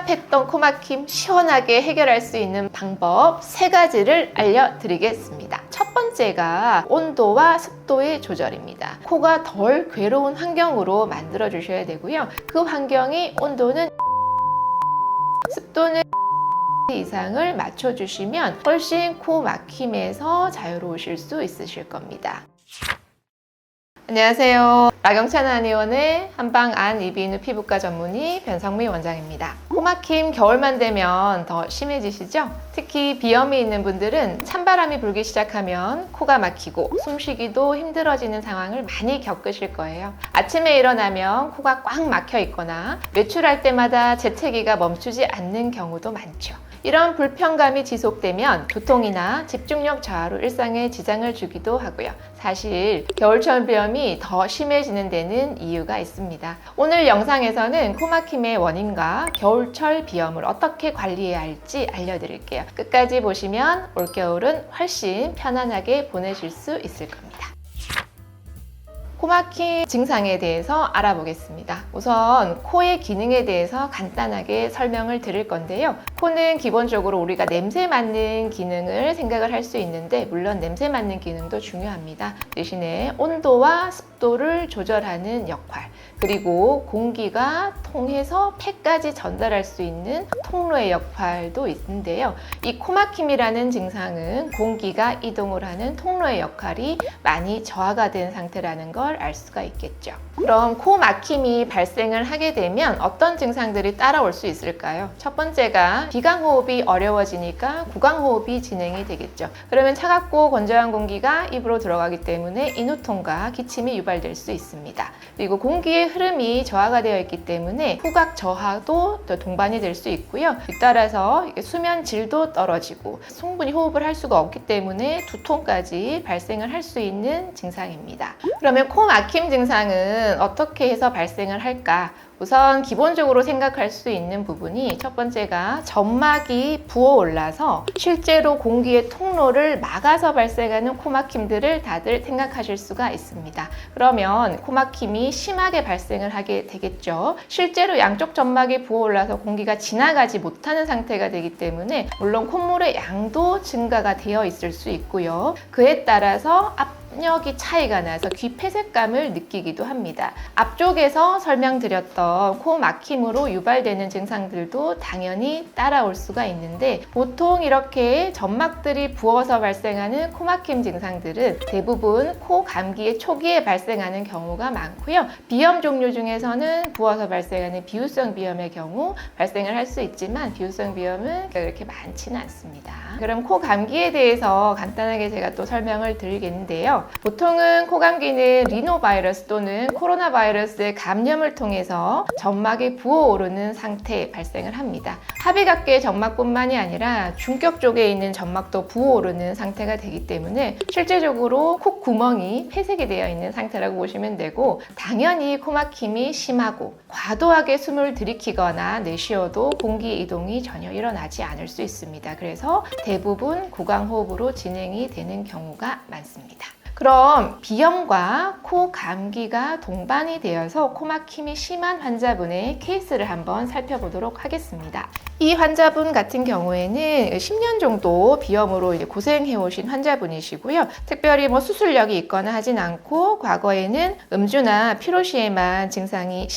답답했던 코막힘 시원하게 해결할 수 있는 방법 3가지를 알려드리겠습니다. 첫 번째가 온도와 습도의 조절입니다. 코가 덜 괴로운 환경으로 만들어 주셔야 되고요. 그 환경이 온도는 습도는 이상을 맞춰주시면 훨씬 코 막힘에서 자유로우실 수 있으실 겁니다. 안녕하세요. 라경찬 한의원의 한방 안 이비인후 피부과 전문의 변성미 원장입니다. 코막힘 겨울만 되면 더 심해지시죠? 특히 비염이 있는 분들은 찬바람이 불기 시작하면 코가 막히고 숨쉬기도 힘들어지는 상황을 많이 겪으실 거예요. 아침에 일어나면 코가 꽉 막혀 있거나 외출할 때마다 재채기가 멈추지 않는 경우도 많죠. 이런 불편감이 지속되면 두통이나 집중력 저하로 일상에 지장을 주기도 하고요. 사실 겨울철 비염이 더 심해지는 데는 이유가 있습니다. 오늘 영상에서는 코막힘의 원인과 겨울철 비염을 어떻게 관리해야 할지 알려드릴게요. 끝까지 보시면 올겨울은 훨씬 편안하게 보내실 수 있을 겁니다. 코막힘 증상에 대해서 알아보겠습니다. 우선 코의 기능에 대해서 간단하게 설명을 드릴 건데요. 코는 기본적으로 우리가 냄새 맡는 기능을 생각을 할 수 있는데 물론 냄새 맡는 기능도 중요합니다. 대신에 온도와 습도를 조절하는 역할, 그리고 공기가 통해서 폐까지 전달할 수 있는 통로의 역할도 있는데요. 이 코막힘이라는 증상은 공기가 이동을 하는 통로의 역할이 많이 저하가 된 상태라는 걸 알 수가 있겠죠. 그럼 코 막힘이 발생을 하게 되면 어떤 증상들이 따라올 수 있을까요? 첫 번째가 비강호흡이 어려워지니까 구강호흡이 진행이 되겠죠. 그러면 차갑고 건조한 공기가 입으로 들어가기 때문에 인후통과 기침이 유발될 수 있습니다. 그리고 공기의 흐름이 저하가 되어 있기 때문에 후각 저하도 동반이 될 수 있고요. 따라서 수면 질도 떨어지고 충분히 호흡을 할 수가 없기 때문에 두통까지 발생을 할 수 있는 증상입니다. 그러면 코 막힘 증상은 어떻게 해서 발생을 할까? 우선 기본적으로 생각할 수 있는 부분이 첫 번째가 점막이 부어올라서 실제로 공기의 통로를 막아서 발생하는 코막힘들을 다들 생각하실 수가 있습니다. 그러면 코막힘이 심하게 발생을 하게 되겠죠. 실제로 양쪽 점막이 부어올라서 공기가 지나가지 못하는 상태가 되기 때문에 물론 콧물의 양도 증가가 되어 있을 수 있고요. 그에 따라서 압력이 차이가 나서 귀 폐색감을 느끼기도 합니다. 앞쪽에서 설명드렸던 코 막힘으로 유발되는 증상들도 당연히 따라올 수가 있는데 보통 이렇게 점막들이 부어서 발생하는 코 막힘 증상들은 대부분 코 감기의 초기에 발생하는 경우가 많고요. 비염 종류 중에서는 부어서 발생하는 비후성 비염의 경우 발생을 할 수 있지만 비후성 비염은 그렇게 많지는 않습니다. 그럼 코 감기에 대해서 간단하게 제가 또 설명을 드리겠는데요. 보통은 코감기는 리노바이러스 또는 코로나 바이러스의 감염을 통해서 점막이 부어오르는 상태에 발생을 합니다. 합의각계의 점막뿐만이 아니라 중격 쪽에 있는 점막도 부어오르는 상태가 되기 때문에 실제적으로 콧구멍이 폐색이 되어 있는 상태라고 보시면 되고 당연히 코막힘이 심하고 과도하게 숨을 들이키거나 내쉬어도 공기 이동이 전혀 일어나지 않을 수 있습니다. 그래서 대부분 구강호흡으로 진행이 되는 경우가 많습니다. 그럼 비염과 코 감기가 동반이 되어서 코막힘이 심한 환자분의 케이스를 한번 살펴보도록 하겠습니다. 이 환자분 같은 경우에는 10년 정도 비염으로 고생해 오신 환자분이시고요. 특별히 수술력이 있거나 하진 않고 과거에는 음주나 피로시에만 증상이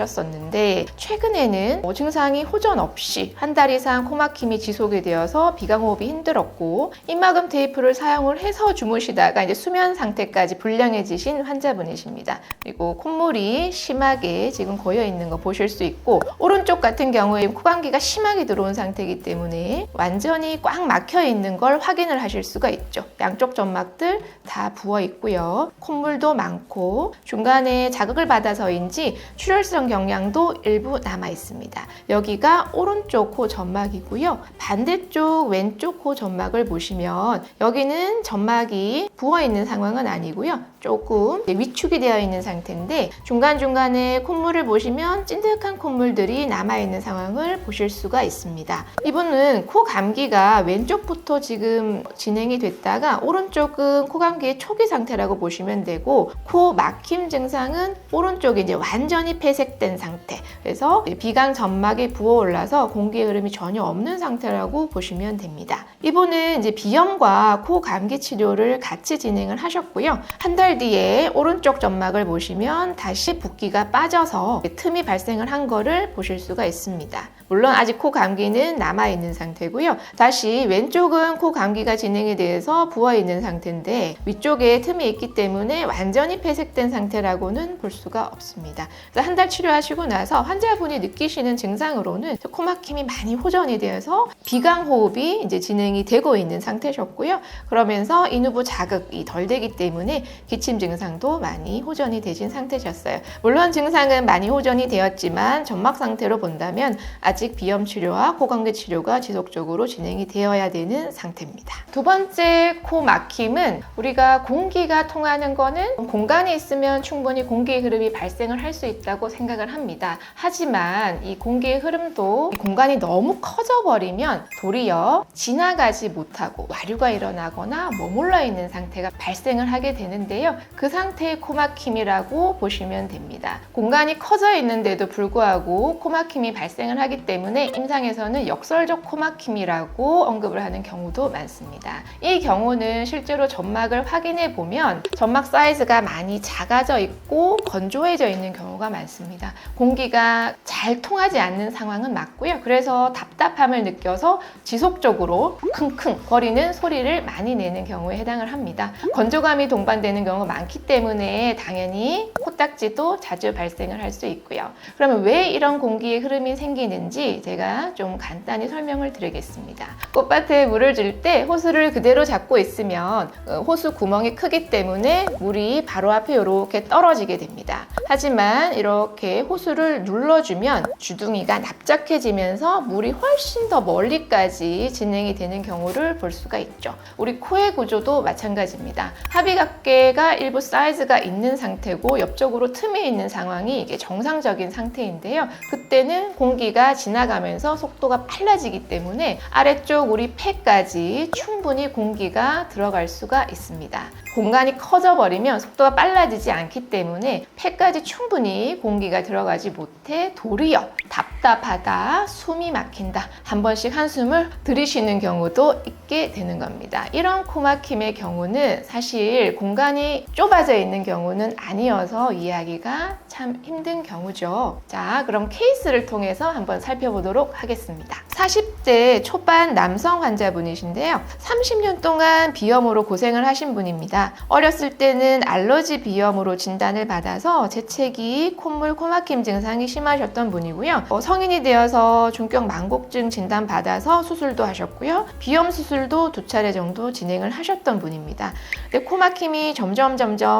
심해지셨었는데 최근에는 증상이 호전 없이 한 달 이상 코막힘이 지속이 되어서 비강호흡이 힘들었고 입막음 테이프를 사용을 해서 주무시다가 이제 수면 상태까지 불량해지신 환자분이십니다. 그리고 콧물이 심하게 지금 고여 있는 거 보실 수 있고 오른쪽 같은 경우에 코감기가 심하게 들어온 상태이기 때문에 완전히 꽉 막혀 있는 걸 확인을 하실 수가 있죠. 양쪽 점막들 다 부어 있고요. 콧물도 많고 중간에 자극을 받아서인지 출혈성 경량도 일부 남아 있습니다. 여기가 오른쪽 코 점막이고요. 반대쪽 왼쪽 코 점막을 보시면 여기는 점막이 부어 있는 상황은 아니고요. 조금 위축이 되어 있는 상태인데 중간중간에 콧물을 보시면 찐득한 콧물들이 남아있는 상황을 보실 수가 있습니다. 이분은 코 감기가 왼쪽부터 지금 진행이 됐다가 오른쪽은 코 감기의 초기 상태라고 보시면 되고 코 막힘 증상은 오른쪽이 이제 완전히 폐색된 상태. 그래서 비강 점막이 부어올라서 공기의 흐름이 전혀 없는 상태라고 보시면 됩니다. 이분은 이제 비염과 코 감기 치료를 같이 진행을 하셨고요. 한 달 뒤에 오른쪽 점막을 보시면 다시 붓기가 빠져서 틈이 발생을 한 거를 보실 수가 있습니다. 물론 아직 코 감기는 남아있는 상태고요. 다시 왼쪽은 코 감기가 진행이 돼서 부어있는 상태인데 위쪽에 틈이 있기 때문에 완전히 폐색된 상태라고는 볼 수가 없습니다. 한 달 치료하시고 나서 환자분이 느끼시는 증상으로는 코막힘이 많이 호전이 되어서 비강호흡이 이제 진행이 되고 있는 상태셨고요. 그러면서 인후부 자극이 덜 되기 때문에 기침 증상도 많이 호전이 되신 상태셨어요. 물론 증상은 많이 호전이 되었지만 점막 상태로 본다면 아직 비염 치료와 코감기 치료가 지속적으로 진행이 되어야 되는 상태입니다. 두 번째 코 막힘은 우리가 공기가 통하는 거는 공간이 있으면 충분히 공기의 흐름이 발생을 할 수 있다고 생각을 합니다. 하지만 이 공기의 흐름도 공간이 너무 커져 버리면 도리어 지나가지 못하고 와류가 일어나거나 머물러 있는 상태가 발생을 하게 되는데요. 그 상태의 코막힘이라고 보시면 됩니다. 공간이 커져 있는데도 불구하고 코막힘이 발생을 하기 때문에 임상에서는 역설적 코막힘이라고 언급을 하는 경우도 많습니다. 이 경우는 실제로 점막을 확인해 보면 점막 사이즈가 많이 작아져 있고 건조해져 있는 경우가 많습니다. 공기가 잘 통하지 않는 상황은 맞고요. 그래서 답답함을 느껴서 지속적으로 킁킁 거리는 소리를 많이 내는 경우에 해당을 합니다. 건조감이 동반되는 경우가 많기 때문에 당연히 코딱지도 자주 발생을 할 수 있고요. 그러면 왜 이런 공기의 흐름이 생기는지 제가 좀 간단히 설명을 드리겠습니다. 꽃밭에 물을 줄 때 호스를 그대로 잡고 있으면 호수 구멍이 크기 때문에 물이 바로 앞에 이렇게 떨어지게 됩니다. 하지만 이렇게 호수를 눌러주면 주둥이가 납작해지면서 물이 훨씬 더 멀리까지 진행이 되는 경우를 볼 수가 있죠. 우리 코의 구조도 마찬가지입니다. 하비각계가 일부 사이즈가 있는 상태고 옆쪽으로 틈이 있는 상황이 이게 정상적인 상태인데요. 그때는 공기가 지나가면서 속도가 빨라지기 때문에 아래쪽 우리 폐까지 충분히 공기가 들어갈 수가 있습니다. 공간이 커져 버리면 속도가 빨라지지 않기 때문에 폐까지 충분히 공기가 들어가지 못해 도리어 답답하다, 숨이 막힌다, 한 번씩 한숨을 들이쉬는 경우도 있게 되는 겁니다. 이런 코막힘의 경우는 사실 공간이 좁아져 있는 경우는 아니어서 이해하기가 참 힘든 경우죠. 자, 그럼 케이스를 통해서 한번 살펴보도록 하겠습니다. 40대 초반 남성 환자분이신데요. 30년 동안 비염으로 고생을 하신 분입니다. 어렸을 때는 알러지 비염으로 진단을 받아서 재채기, 콧물, 코막힘 증상이 심하셨던 분이고요. 성인이 되어서 중격 망곡증 진단 받아서 수술도 하셨고요. 비염 수술도 2차례 정도 진행을 하셨던 분입니다. 근데 코막힘이 점점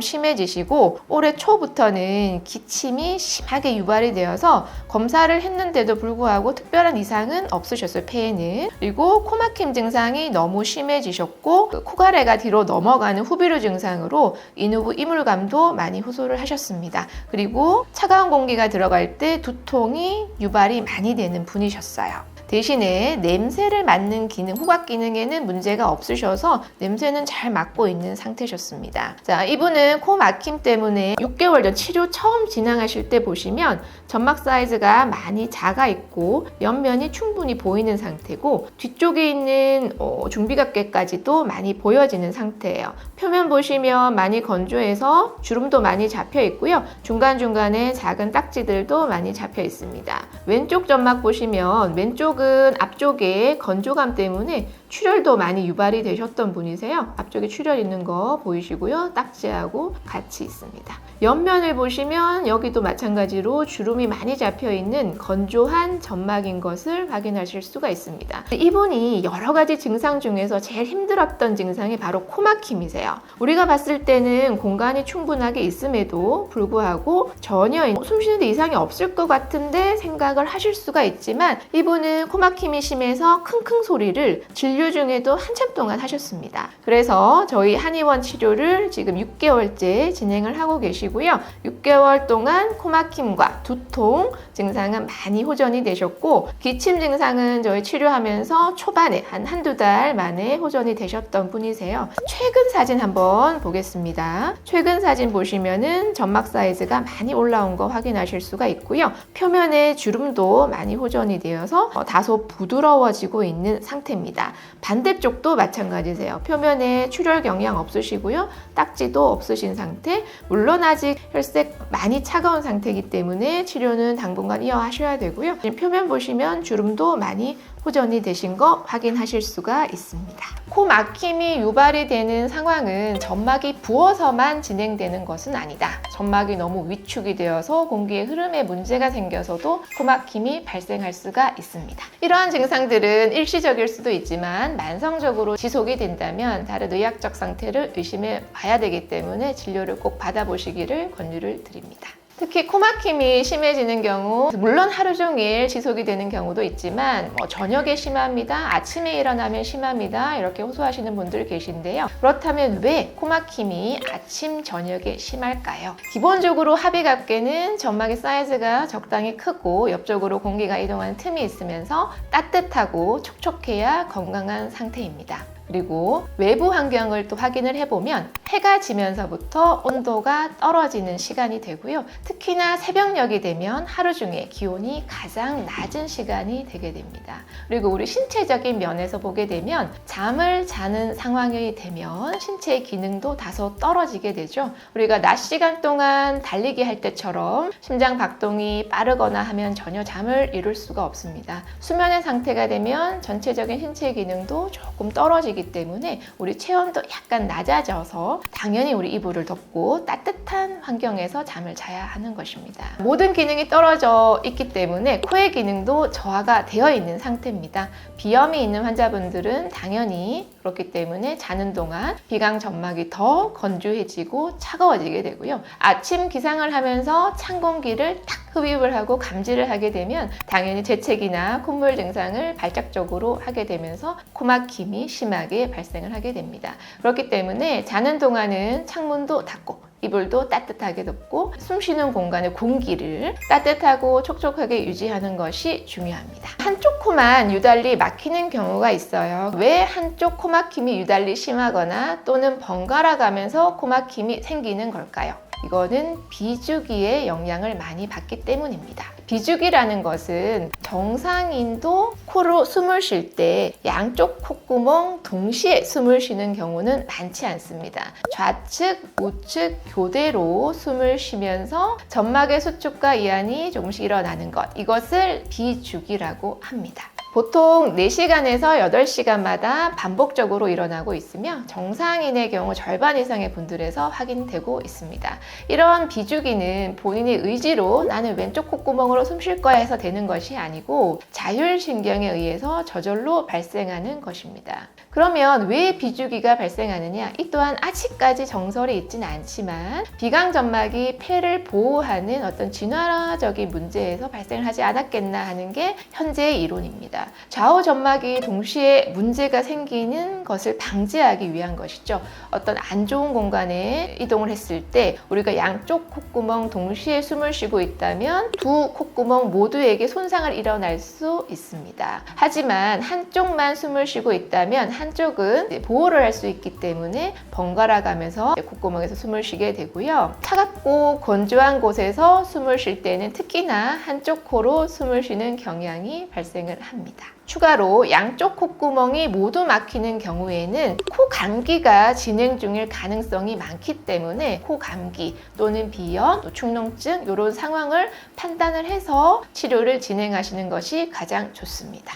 심해지시고 올해 초부터는 기침이 심하게 유발이 되어서 검사를 했는데도 불구하고 특별한 이상은 없으셨어요, 폐에는. 그리고 코막힘 증상이 너무 심해지셨고 코가래가 뒤로 넘어가는 후비루 증상으로 인후부 이물감도 많이 호소를 하셨습니다. 그리고 차가운 공기가 들어갈 때 두통이 유발이 많이 되는 분이셨어요. 대신에 냄새를 맡는 기능, 후각 기능에는 문제가 없으셔서 냄새는 잘 맡고 있는 상태셨습니다. 자, 이분은 코 막힘 때문에 6개월 전 치료 처음 진행하실 때 보시면 점막 사이즈가 많이 작아 있고 옆면이 충분히 보이는 상태고 뒤쪽에 있는 중비각계까지도 많이 보여지는 상태예요. 표면 보시면 많이 건조해서 주름도 많이 잡혀 있고요. 중간중간에 작은 딱지들도 많이 잡혀 있습니다. 왼쪽 점막 보시면 왼쪽은 앞쪽에 건조감 때문에 출혈도 많이 유발이 되셨던 분이세요. 앞쪽에 출혈 있는 거 보이시고요. 딱지하고 같이 있습니다. 옆면을 보시면 여기도 마찬가지로 주름이 많이 잡혀 있는 건조한 점막인 것을 확인하실 수가 있습니다. 이분이 여러 가지 증상 중에서 제일 힘들었던 증상이 바로 코막힘이세요. 우리가 봤을 때는 공간이 충분하게 있음에도 불구하고 전혀 숨 쉬는데 이상이 없을 것 같은데 생각을 하실 수가 있지만 이분은 이분은 코막힘이 심해서 킁킁 소리를 진료 중에도 한참 동안 하셨습니다. 그래서 저희 한의원 치료를 지금 6개월째 진행을 하고 계시고요. 6개월 동안 코막힘과 두통 증상은 많이 호전이 되셨고, 기침 증상은 저희 치료하면서 초반에 한두 달 만에 호전이 되셨던 분이세요. 최근 사진 한번 보겠습니다. 최근 사진 보시면은 점막 사이즈가 많이 올라온 거 확인하실 수가 있고요. 표면에 주름도 많이 호전이 되어서 다소 부드러워지고 있는 상태입니다. 반대쪽도 마찬가지세요. 표면에 출혈 경향 없으시고요. 딱지도 없으신 상태. 물론 아직 혈색 많이 차가운 상태이기 때문에 치료는 당분간 이어하셔야 되고요. 표면 보시면 주름도 많이 호전이 되신 거 확인하실 수가 있습니다. 코 막힘이 유발이 되는 상황은 점막이 부어서만 진행되는 것은 아니다. 점막이 너무 위축이 되어서 공기의 흐름에 문제가 생겨서도 코 막힘이 발생할 수가 있습니다. 이러한 증상들은 일시적일 수도 있지만 만성적으로 지속이 된다면 다른 의학적 상태를 의심해 봐야 되기 때문에 진료를 꼭 받아보시기를 권유를 드립니다. 특히 코막힘이 심해지는 경우, 물론 하루 종일 지속이 되는 경우도 있지만 저녁에 심합니다, 아침에 일어나면 심합니다, 이렇게 호소하시는 분들 계신데요. 그렇다면 왜 코막힘이 아침, 저녁에 심할까요? 기본적으로 합의갑계는 점막의 사이즈가 적당히 크고 옆쪽으로 공기가 이동하는 틈이 있으면서 따뜻하고 촉촉해야 건강한 상태입니다. 그리고 외부 환경을 또 확인을 해보면 해가 지면서부터 온도가 떨어지는 시간이 되고요. 특히나 새벽녘이 되면 하루 중에 기온이 가장 낮은 시간이 되게 됩니다. 그리고 우리 신체적인 면에서 보게 되면 잠을 자는 상황이 되면 신체의 기능도 다소 떨어지게 되죠. 우리가 낮 시간 동안 달리기 할 때처럼 심장 박동이 빠르거나 하면 전혀 잠을 이룰 수가 없습니다. 수면의 상태가 되면 전체적인 신체 기능도 조금 떨어지기 때문에 우리 체온도 약간 낮아져서 당연히 우리 이불을 덮고 따뜻한 환경에서 잠을 자야 하는 것입니다. 모든 기능이 떨어져 있기 때문에 코의 기능도 저하가 되어 있는 상태입니다. 비염이 있는 환자분들은 당연히 그렇기 때문에 자는 동안 비강 점막이 더 건조해지고 차가워지게 되고요. 아침 기상을 하면서 찬 공기를 탁 흡입을 하고 감지를 하게 되면 당연히 재채기나 콧물 증상을 발작적으로 하게 되면서 코막힘이 심하게 발생을 하게 됩니다. 그렇기 때문에 자는 동안은 창문도 닫고 이불도 따뜻하게 덮고 숨 쉬는 공간의 공기를 따뜻하고 촉촉하게 유지하는 것이 중요합니다. 한쪽 코만 유달리 막히는 경우가 있어요. 왜 한쪽 코 막힘이 유달리 심하거나 또는 번갈아 가면서 코 막힘이 생기는 걸까요? 이거는 비주기의 영향을 많이 받기 때문입니다. 비주기라는 것은 정상인도 코로 숨을 쉴 때 양쪽 콧구멍 동시에 숨을 쉬는 경우는 많지 않습니다. 좌측, 우측 교대로 숨을 쉬면서 점막의 수축과 이완이 조금씩 일어나는 것, 이것을 비주기라고 합니다. 보통 4시간에서 8시간마다 반복적으로 일어나고 있으며 정상인의 경우 절반 이상의 분들에서 확인되고 있습니다. 이런 비주기는 본인의 의지로 나는 왼쪽 콧구멍으로 숨 쉴 거야 해서 되는 것이 아니고 자율신경에 의해서 저절로 발생하는 것입니다. 그러면 왜 비주기가 발생하느냐? 이 또한 아직까지 정설이 있지는 않지만 비강점막이 폐를 보호하는 어떤 진화적인 문제에서 발생을 하지 않았겠나 하는 게 현재의 이론입니다. 좌우 점막이 동시에 문제가 생기는 것을 방지하기 위한 것이죠. 어떤 안 좋은 공간에 이동을 했을 때 우리가 양쪽 콧구멍 동시에 숨을 쉬고 있다면 두 콧구멍 모두에게 손상을 일어날 수 있습니다. 하지만 한쪽만 숨을 쉬고 있다면 한쪽은 보호를 할 수 있기 때문에 번갈아 가면서 콧구멍에서 숨을 쉬게 되고요. 차갑고 건조한 곳에서 숨을 쉴 때는 특히나 한쪽 코로 숨을 쉬는 경향이 발생을 합니다. 추가로 양쪽 콧구멍이 모두 막히는 경우에는 코 감기가 진행 중일 가능성이 많기 때문에 코 감기 또는 비염, 또 축농증 이런 상황을 판단을 해서 치료를 진행하시는 것이 가장 좋습니다.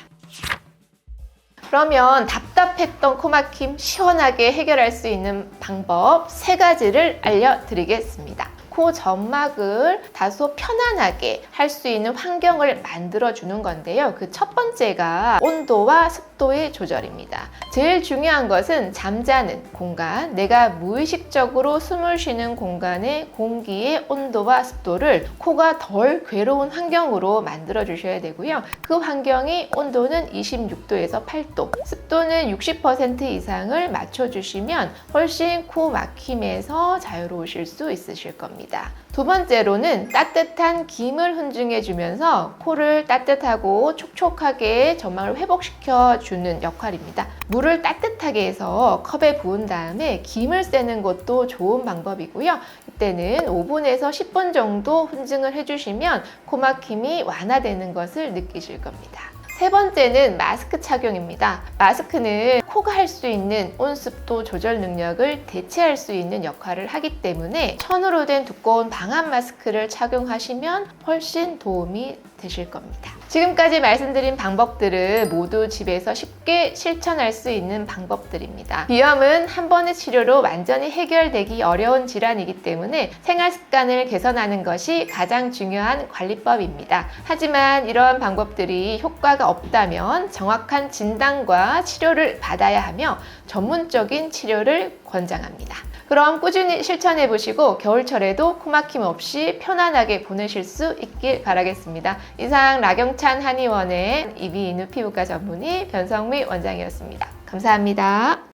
그러면 답답했던 코막힘 시원하게 해결할 수 있는 방법 3가지를 알려드리겠습니다. 코 점막을 다소 편안하게 할 수 있는 환경을 만들어주는 건데요. 그 첫 번째가 온도와 습도의 조절입니다. 제일 중요한 것은 잠자는 공간, 내가 무의식적으로 숨을 쉬는 공간의 공기의 온도와 습도를 코가 덜 괴로운 환경으로 만들어 주셔야 되고요. 그 환경이 온도는 26도에서 8도, 습도는 60% 이상을 맞춰주시면 훨씬 코 막힘에서 자유로우실 수 있으실 겁니다. 두 번째로는 따뜻한 김을 훈증해 주면서 코를 따뜻하고 촉촉하게 점막을 회복시켜 주는 역할입니다. 물을 따뜻하게 해서 컵에 부은 다음에 김을 쐬는 것도 좋은 방법이고요. 이때는 5분에서 10분 정도 훈증을 해주시면 코 막힘이 완화되는 것을 느끼실 겁니다. 세 번째는 마스크 착용입니다. 마스크는 코가 할 수 있는 온습도 조절 능력을 대체할 수 있는 역할을 하기 때문에 천으로 된 두꺼운 방한 마스크를 착용하시면 훨씬 도움이 되실 겁니다. 지금까지 말씀드린 방법들은 모두 집에서 쉽게 실천할 수 있는 방법들입니다. 비염은 한 번의 치료로 완전히 해결되기 어려운 질환이기 때문에 생활 습관을 개선하는 것이 가장 중요한 관리법입니다. 하지만 이러한 방법들이 효과가 없다면 정확한 진단과 치료를 받아야 하며 전문적인 치료를 권장합니다. 그럼 꾸준히 실천해 보시고 겨울철에도 코막힘 없이 편안하게 보내실 수 있길 바라겠습니다. 이상 라경찬 한의원의 이비인후 피부과 전문의 변성미 원장이었습니다. 감사합니다.